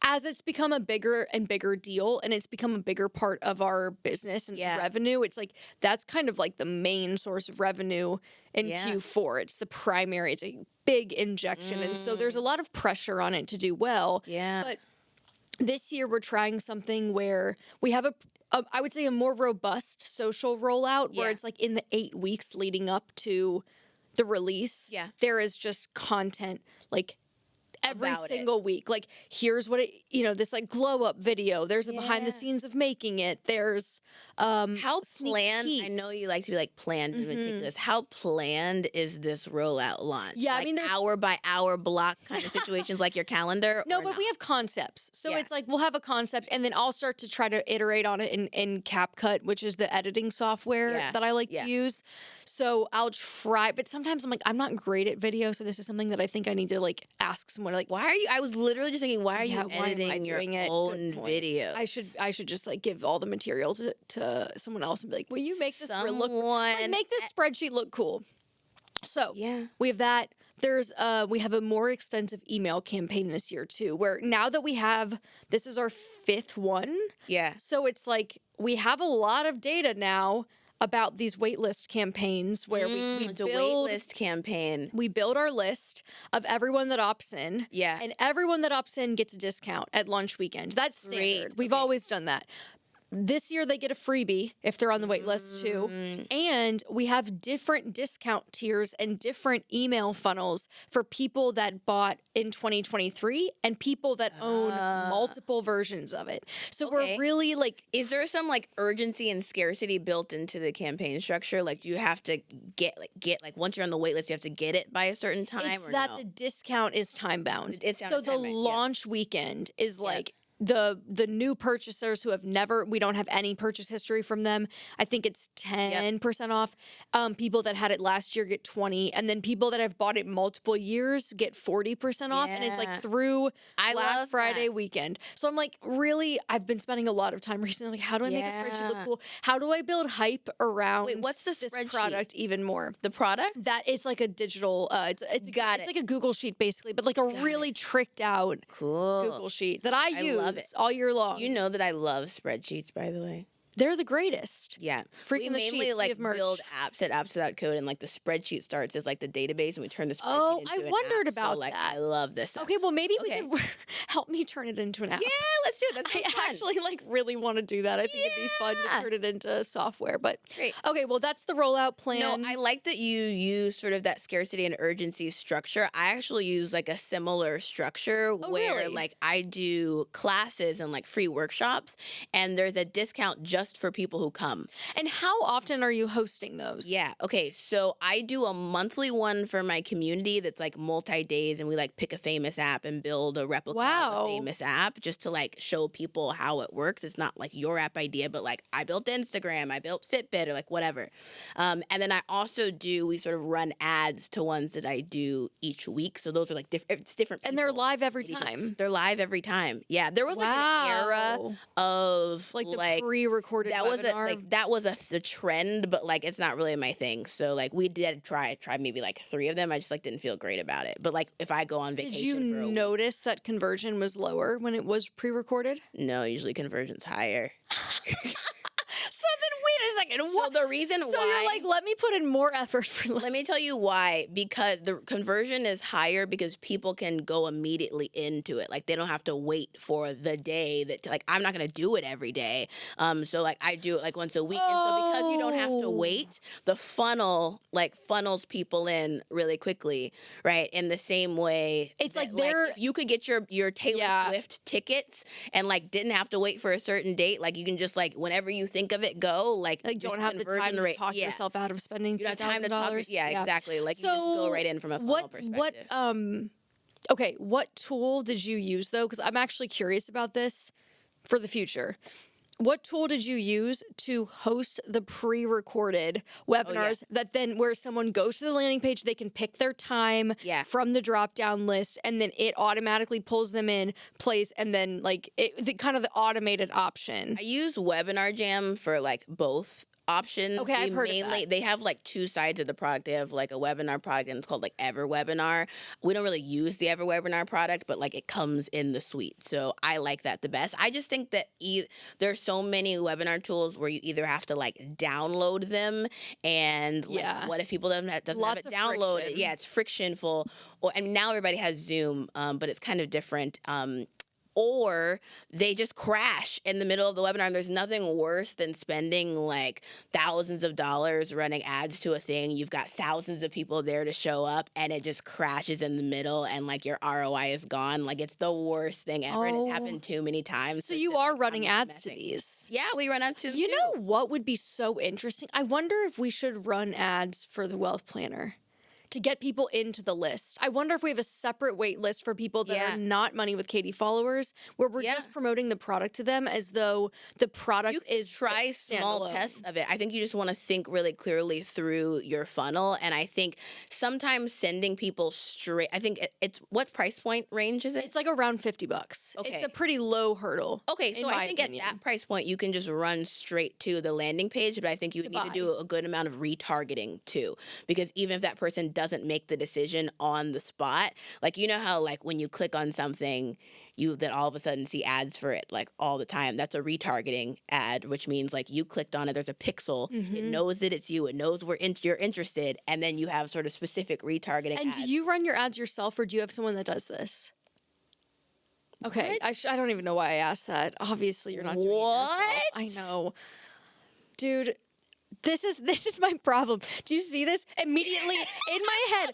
as it's become a bigger and bigger deal, and it's become a bigger part of our business and revenue, it's like that's kind of like the main source of revenue in Q4. It's the primary. It's a big injection, and so there's a lot of pressure on it to do well. Yeah. But this year, we're trying something where we have I would say a more robust social rollout where it's like in the 8 weeks leading up to the release, there is just content like every single week. Like, here's what this like glow up video. There's a behind the scenes of making it. There's how planned. I know you like to be like planned and meticulous. How planned is this rollout launch? Yeah, like, I mean, there's hour by hour block kind of situations like your calendar. No, but we have concepts. So it's like we'll have a concept, and then I'll start to try to iterate on it in CapCut, which is the editing software that I like to use. So I'll try, but sometimes I'm like, I'm not great at video, so this is something that I think I need to like ask someone like, why are you? I was literally just thinking, why are you editing your own video? I should just like give all the material to someone else and be like, will you make this make this spreadsheet look cool? So we have that. There's we have a more extensive email campaign this year too, where now that this is our 5th one. Yeah. So it's like we have a lot of data now about these waitlist campaigns where it's a waitlist campaign. We build our list of everyone that opts in. Yeah. And everyone that opts in gets a discount at launch weekend. That's standard. We've always done that. This year, they get a freebie if they're on the wait list too. And we have different discount tiers and different email funnels for people that bought in 2023 and people that own multiple versions of it. So we're really like... Is there some like urgency and scarcity built into the campaign structure? Like, do you have to get once you're on the wait list, you have to get it by a certain time? It's that the discount is time bound. So the launch weekend is like... The new purchasers who have we don't have any purchase history from them. I think it's 10% off. People that had it last year get 20%, and then people that have bought it multiple years get 40% off. And it's like through Black Friday weekend. So I'm like, really, I've been spending a lot of time recently. Like, how do I make a spreadsheet look cool? How do I build hype around what's this product even more? The product? That it's like a digital. It's like a Google sheet basically, but like a really tricked out Google sheet that I use all year long. You know that I love spreadsheets, by the way. They're the greatest. Yeah. Freaking we mainly like build apps at apps.code, and like the spreadsheet starts as like the database, and we turn the spreadsheet into an app. I wondered about so, like, that. I love this stuff. Okay, well maybe we could help me turn it into an app. Yeah, let's do it. That's I actually like really want to do that. I think it'd be fun to turn it into software. But okay, well that's the rollout plan. No, I like that you use sort of that scarcity and urgency structure. I actually use like a similar structure where like I do classes and like free workshops, and there's a discount just just for people who come. And how often are you hosting those? Yeah. Okay. So I do a monthly one for my community that's like multi-days, and we like pick a famous app and build a replica of a famous app just to like show people how it works. It's not like your app idea, but like I built Instagram, I built Fitbit, or like whatever. And then I also we sort of run ads to ones that I do each week. So those are like different. It's different. And they're live every time. They're live every time. Yeah. There was like an era of like the pre-recorded webinar. That was the trend, but like it's not really my thing. So like we did try maybe like 3 of them. I just like didn't feel great about it. But like if I go on vacation, did you notice that conversion was lower when it was pre-recorded? No, usually conversion's higher. So then wait a second. So the reason why... So you're like, let me put in more effort for... Let me tell you why. Because the conversion is higher because people can go immediately into it. Like, they don't have to wait for the day that... Like, I'm not going to do it every day. So, like, I do it, like, once a week. And so because you don't have to wait, the funnel, like, funnels people in really quickly, right? In the same way... It's that, like, they're... Like, if you could get your Taylor Swift tickets and, like, didn't have to wait for a certain date, like, you can just, like, whenever you think of it, go. Like don't have the time to talk yourself out of spending $2,000. Yeah, exactly. Like, so you just go right in from a funnel perspective. What tool did you use though? Because I'm actually curious about this for the future. What tool did you use to host the pre-recorded webinars that then where someone goes to the landing page, they can pick their time from the drop-down list, and then it automatically pulls them in, plays, and then like kind of the automated option? I use Webinar Jam for like both options. Okay, I've heard of that. They have like 2 sides of the product. They have like a webinar product, and it's called like EverWebinar. We don't really use the EverWebinar product, but like it comes in the suite. So I like that the best. I just think that there's so many webinar tools where you either have to like download them, and like, what if people doesn't have it downloaded? Yeah, it's frictionful. And now everybody has Zoom, but it's kind of different. Or they just crash in the middle of the webinar. And there's nothing worse than spending like thousands of dollars running ads to a thing. You've got thousands of people there to show up, and it just crashes in the middle, and like your ROI is gone. Like, it's the worst thing ever, and it's happened too many times. So you are running ads to these? Yeah, we run ads to them. You know what would be so interesting? I wonder if we should run ads for the Wealth Planner to get people into the list. I wonder if we have a separate wait list for people that are not Money with Katie followers, where we're just promoting the product to them as though the product is try small tests of it. I think you just want to think really clearly through your funnel, and I think sometimes sending people straight. I think it's what price point range is it? It's like around $50. Okay, it's a pretty low hurdle. Okay, so I think at that price point you can just run straight to the landing page, but I think you need to do a good amount of retargeting too, because even if that person doesn't make the decision on the spot, like, you know how like when you click on something, you then all of a sudden see ads for it like all the time. That's a retargeting ad, which means like you clicked on it, there's a pixel, it knows that it's you, it knows you're interested, and then you have sort of specific retargeting ads. Do you run your ads yourself, or do you have someone that does this? Okay, I don't even know why I asked that. Obviously, you're not doing it yourself. I know. Dude, this is my problem. Do you see this? Immediately in my head,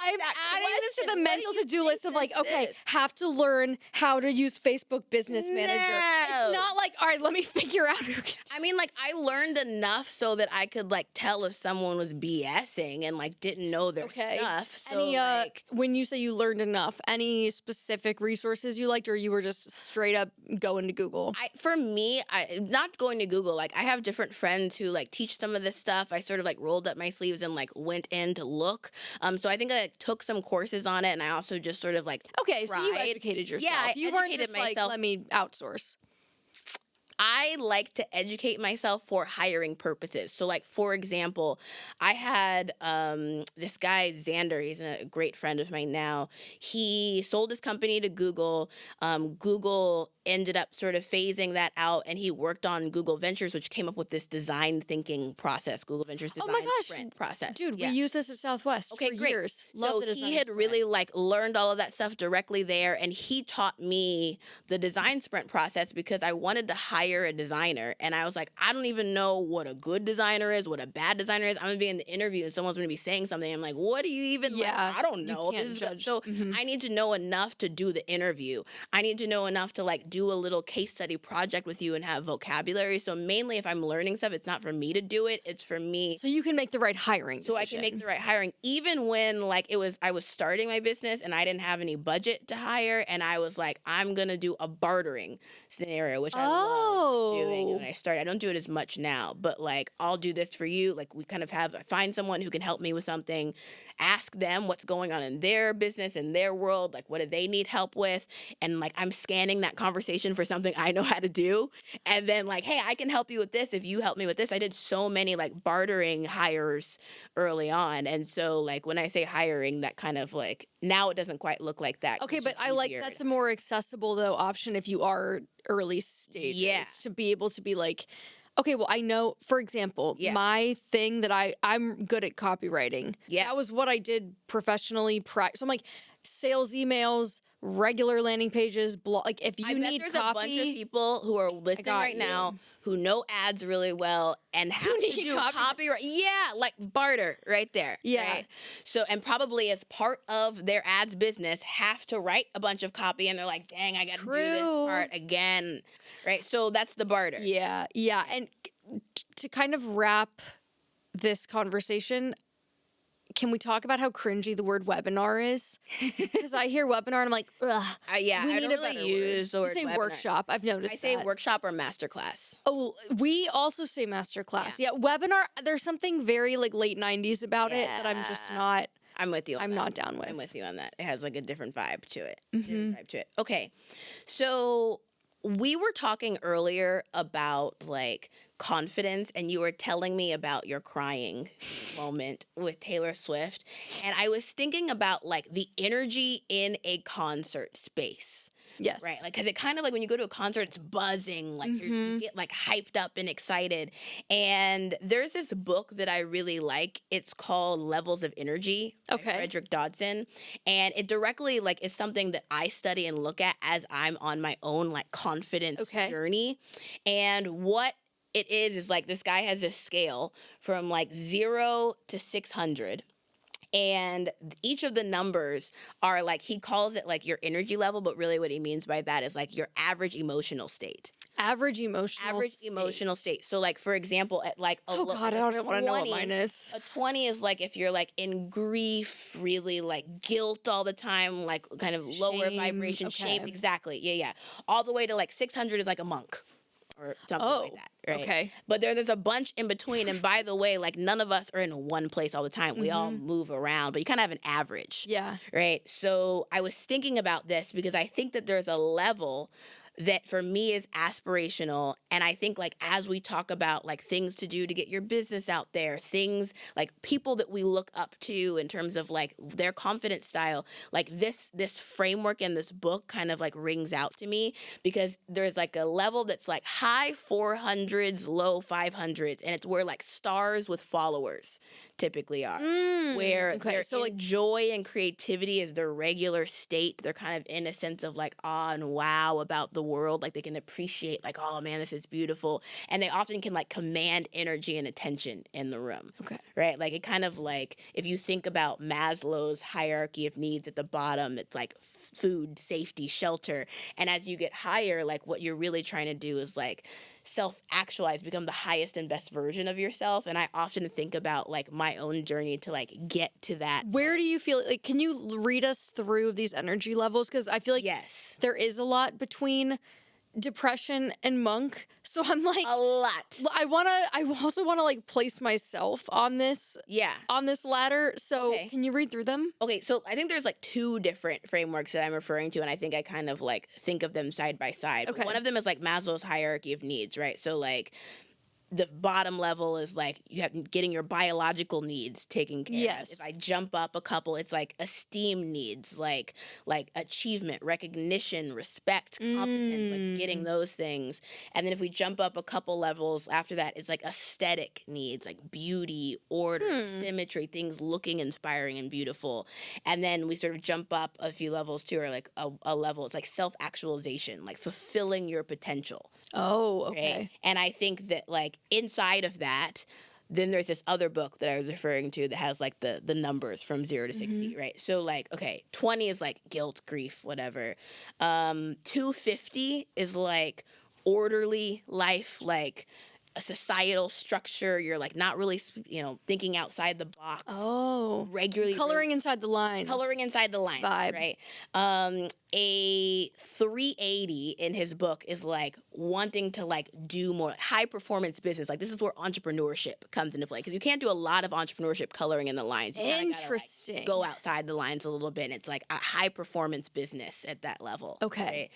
I'm adding this to the mental to-do list of like, okay, have to learn how to use Facebook Business Manager. It's not like, all right, let me figure out who can. I mean, like, I learned enough so that I could like tell if someone was BSing and like didn't know their stuff. So when you say you learned enough, any specific resources you liked, or you were just straight up going to Google? For me, not going to Google. Like, I have different friends who like teach some of this stuff. I sort of like rolled up my sleeves and like went in to look. So I think I took some courses on it, and I also just sort of like tried. So you educated yourself. Yeah, you weren't just myself. Like, let me outsource. I like to educate myself for hiring purposes. So, like, for example, I had this guy, Xander. He's a great friend of mine now. He sold his company to Google. Google ended up sort of phasing that out, and he worked on Google Ventures, which came up with this design thinking process, Google Ventures design sprint process. Dude, we use this at Southwest for years. Love the design he had sprint. really like learned all of that stuff directly there, and he taught me the design sprint process because I wanted to hire a designer, and I was like, I don't even know what a good designer is, what a bad designer is. I'm gonna be in the interview and someone's gonna be saying something. I'm like, what do you even like? I don't know. You can't judge. I need to know enough to do the interview. I need to know enough to like do a little case study project with you and have vocabulary. So mainly if I'm learning stuff, it's not for me to do it. It's for me. So you can make the right hiring decision. So I can make the right hiring. Even when like I was starting my business and I didn't have any budget to hire. And I was like, I'm going to do a bartering scenario, which I love doing when I started. I don't do it as much now, but like, I'll do this for you. Like we kind of find someone who can help me with something, ask them what's going on in their business, in their world, like what do they need help with? And like I'm scanning that conversation for something I know how to do. And then like, hey, I can help you with this if you help me with this. I did so many like bartering hires early on. And so like when I say hiring, that kind of like now it doesn't quite look like that. Okay, but I like that's a more accessible though option if you are early stages to be able to be like, okay, well, I know, for example, my thing that I'm good at copywriting. Yeah. That was what I did professionally. So I'm like, sales emails, regular landing pages, blog. Like, if you need there's copy. a bunch of people who are listening right now who know ads really well and have to do copyright. Yeah, like barter right there. Yeah. Right? So, and probably as part of their ads business, have to write a bunch of copy and they're like, dang, I got to do this part again. Right? So that's the barter. Yeah. Yeah. And to kind of wrap this conversation, can we talk about how cringy the word webinar is? Because I hear webinar and I'm like, ugh. Yeah, we I need don't a really better use word. the word say webinar. Workshop. I've noticed I say that. workshop or masterclass. Oh, we also say masterclass. Yeah, webinar. There's something very like late 90s about it that I'm just not. I'm with you. I'm not down with. I'm with you on that. It has like a different vibe to it. Okay, so we were talking earlier about like confidence, and you were telling me about your crying moment with Taylor Swift, and I was thinking about like the energy in a concert space. Yes. Right. Like, because it kind of like when you go to a concert, it's buzzing. Like you get like hyped up and excited. And there's this book that I really like. It's called Levels of Energy by Frederick Dodson. And it directly like is something that I study and look at as I'm on my own like confidence journey. And what it is like this guy has this scale from like 0 to 600. And each of the numbers are like, he calls it like your energy level, but really what he means by that is like your average emotional state. Average emotional state. So like, for example, at like I don't want to know what mine is. A 20 is like if you're like in grief, really like guilt all the time, like kind of lower vibration, shame. Exactly. Yeah. All the way to like 600 is like a monk. Or something like that, right? Okay. But there's a bunch in between. And by the way, like none of us are in one place all the time. We all move around, but you kind of have an average. Yeah. Right? So I was thinking about this because I think that there's a level that for me is aspirational. And I think like as we talk about like things to do to get your business out there, things like people that we look up to in terms of like their confidence style, like this framework in this book kind of like rings out to me because there's like a level that's like high 400s, low 500s, and it's where like stars with followers typically are, where their like joy and creativity is their regular state. They're kind of in a sense of like awe and wow about the world. Like they can appreciate like, oh man, this is beautiful. And they often can like command energy and attention in the room. Okay. Right? Like it kind of like, if you think about Maslow's hierarchy of needs at the bottom, it's like food, safety, shelter. And as you get higher, like what you're really trying to do is like self-actualize, become the highest and best version of yourself. And I often think about like my own journey to like get to that. Where do you feel like, can you read us through these energy levels? Because I feel like there is a lot between depression and monk. So I'm like a lot. I also want to like place myself on this ladder. So can you read through them? Okay, so I think there's like two different frameworks that I'm referring to, and I think I kind of like think of them side by side. Okay. One of them is like Maslow's hierarchy of needs, right? So like the bottom level is like you have getting your biological needs taken care of. If I jump up a couple, it's like esteem needs, like achievement, recognition, respect, competence, like getting those things. And then if we jump up a couple levels after that, it's like aesthetic needs, like beauty, order, symmetry, things looking inspiring and beautiful. And then we sort of jump up a few levels too, or like a level, it's like self-actualization, like fulfilling your potential. Oh, okay. Right? And I think that like inside of that, then there's this other book that I was referring to that has like the numbers from 0 to 60, right? So like, okay, 20 is like guilt, grief, whatever. 250 is like orderly life, like a societal structure. You're like not really, thinking outside the box. Oh, regularly coloring inside the lines. Coloring inside the lines, Vibe. right? A 380 in his book is like wanting to like do more high performance business. Like this is where entrepreneurship comes into play because you can't do a lot of entrepreneurship coloring in the lines. You Interesting. Gotta, go outside the lines a little bit. And it's like a high performance business at that level. Okay.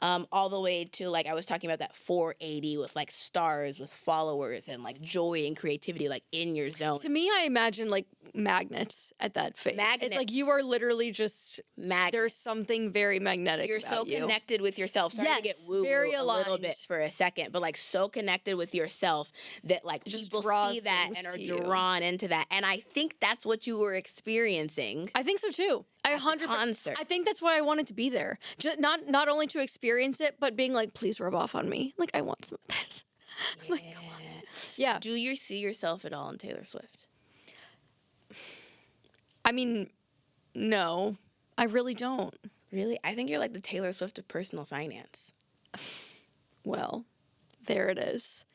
Right? All the way to like I was talking about that 480 with like stars, with followers, and like joy and creativity, like in your zone. To me, I imagine like magnets at that phase. It's like you are literally just there's something very magnetic. You're so connected with yourself. Sorry to get woo very a little bit for a second, but like so connected with yourself that like just people see that and are drawn into that. And I think that's what you were experiencing. I think so too. I 100%. Concert. I think that's why I wanted to be there. Just not only to experience it, but being like, please rub off on me. Like I want some of this. Yeah. Like, come on. Yeah. Do you see yourself at all in Taylor Swift? I mean, no, I really don't. Really? I think you're like the Taylor Swift of personal finance. Well, there it is.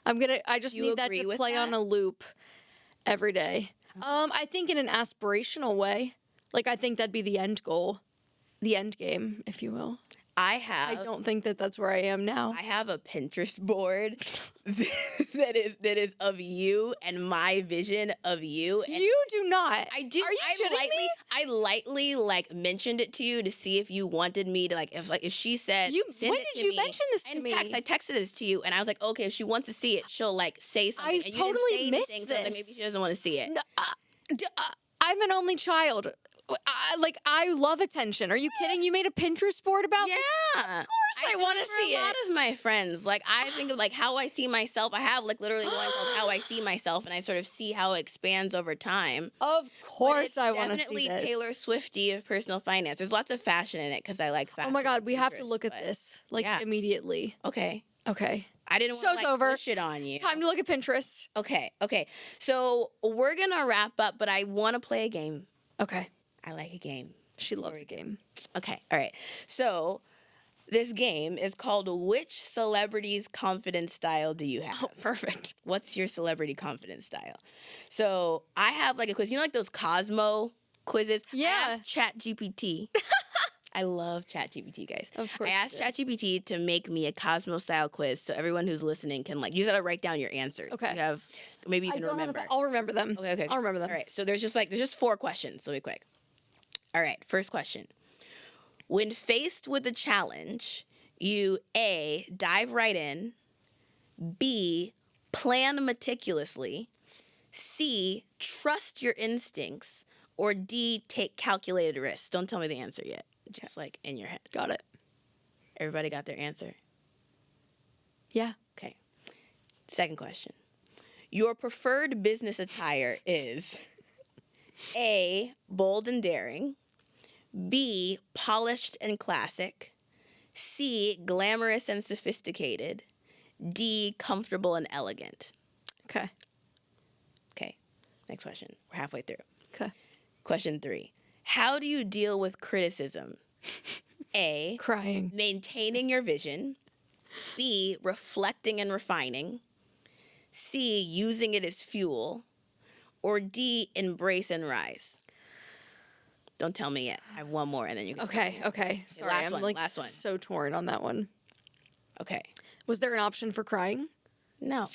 I just need that to play on a loop every day. I think in an aspirational way. Like, I think that'd be the end goal. The end game, if you will. I don't think that that's where I am now. I have a Pinterest board that is of you and my vision of you. And you do not. I do. Are you shitting me? I lightly like mentioned it to you to see if you wanted me to if she said when did you mention this to me? I texted this to you and I was like, okay, if she wants to see it, she'll like say something. I totally missed this. So maybe she doesn't want to see it. No, I'm an only child. I love attention. Are you kidding? You made a Pinterest board about me? Yeah. Of course I want to see it. A lot of my friends, like I think of like how I see myself. I have like literally one called How I See Myself, and I sort of see how it expands over time. Of course I want to see this. Definitely Taylor Swifty of personal finance. There's lots of fashion in it because I like fashion. Oh my God, we have to look at this immediately. Okay. I didn't want to push it on you. Time to look at Pinterest. Okay. So we're gonna wrap up, but I want to play a game. Okay. I like a game. She loves a game. Okay. All right. So this game is called Which Celebrity's Confidence Style Do You Have? Oh, perfect. What's your celebrity confidence style? So I have like a quiz. You know like those Cosmo quizzes? Yeah. I asked ChatGPT. I love ChatGPT, guys. Of course. I asked ChatGPT to make me a Cosmo style quiz so everyone who's listening can like, you gotta write down your answers. Okay. You have, maybe you can remember. I'll remember them. Okay. I'll remember them. All right. So there's just 4 questions. So be quick. All right, first question. When faced with a challenge, you A, dive right in, B, plan meticulously, C, trust your instincts, or D, take calculated risks. Don't tell me the answer yet. Just like in your head. Got it. Everybody got their answer? Yeah. Okay. Second question. Your preferred business attire is A, bold and daring, B, polished and classic, C, glamorous and sophisticated, D, comfortable and elegant. Okay. Okay, next question. We're halfway through. Okay. Question 3. How do you deal with criticism? A, crying. Maintaining your vision, B, reflecting and refining, C, using it as fuel, or D, embrace and rise? Don't tell me yet. I have one more and then you can Okay. Sorry, last I'm one, last one. so torn on that one. Okay. Was there an option for crying? No.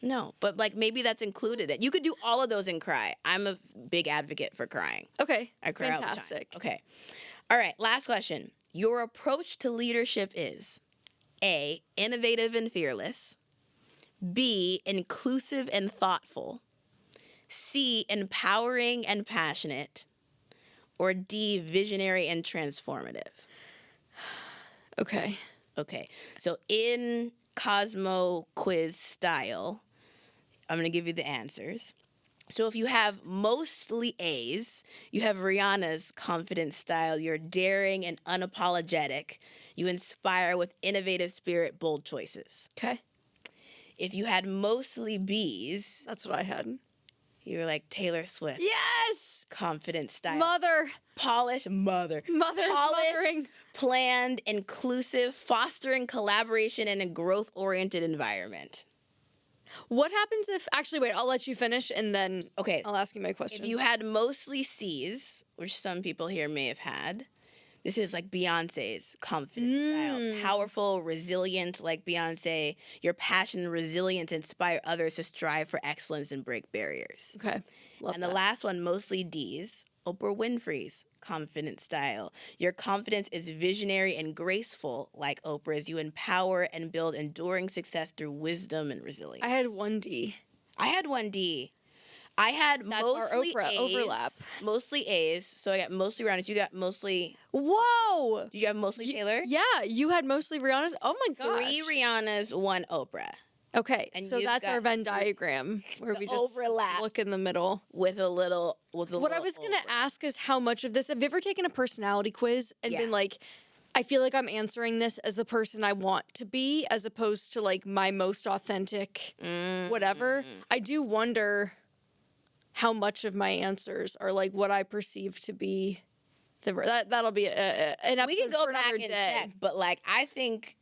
No, but like maybe that's included. You could do all of those and cry. I'm a big advocate for crying. Okay. I cry all the time. Fantastic. Okay. All right, last question. Your approach to leadership is A, innovative and fearless, B, inclusive and thoughtful, C, empowering and passionate, or D, visionary and transformative? Okay. Okay, so in Cosmo quiz style, I'm going to give you the answers. So if you have mostly A's, you have Rihanna's confidence style. You're daring and unapologetic. You inspire with innovative spirit, bold choices. Okay. If you had mostly B's, That's what I had. you were like Taylor Swift. Yes! Confident style. Mother. Polished. Mother's Polished, mothering. planned, inclusive, fostering collaboration in a growth-oriented environment. What happens if, actually, wait, I'll let you finish and then Okay. I'll ask you my question. If you had mostly C's, which some people here may have had, this is like Beyonce's confident style. Powerful, resilient, like Beyonce. Your passion and resilience inspire others to strive for excellence and break barriers. Okay. Love And that. the last one, mostly D's, Oprah Winfrey's confident style. Your confidence is visionary and graceful, like Oprah's. You empower and build enduring success through wisdom and resilience. I had 1D. I had 1D. I had That's mostly our Oprah A's. overlap. Mostly A's. So I got mostly Rihanna's. You got mostly. Whoa! You got mostly Taylor. Yeah, you had mostly Rihanna's. Oh my gosh. 3 Rihanna's, 1 Oprah. Okay, And so you've that's our got Venn diagram where we just overlap. look in the middle. With a little. What I was gonna ask is how much of this, have you ever taken a personality quiz and been like, I feel like I'm answering this as the person I want to be as opposed to like my most authentic whatever. I do wonder how much of my answers are like what I perceive to be that'll be an episode We can go for back another and day. check, but like I think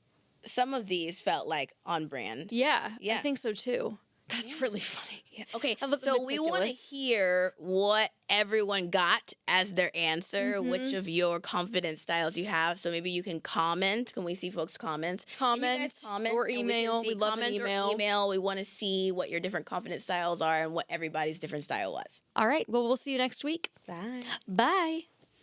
some of these felt like on brand. Yeah, Yeah. I think so too. That's really funny. Yeah. Okay, How about the so we want to meticulous? hear what everyone got as their answer, which of your confidence styles you have. So maybe you can comment. Can we see folks' comments? Can you guys Comment or and we can email. see We'd love an comment or email. email. We want to see what your different confidence styles are and what everybody's different style was. All right, well, we'll see you next week. Bye. Bye.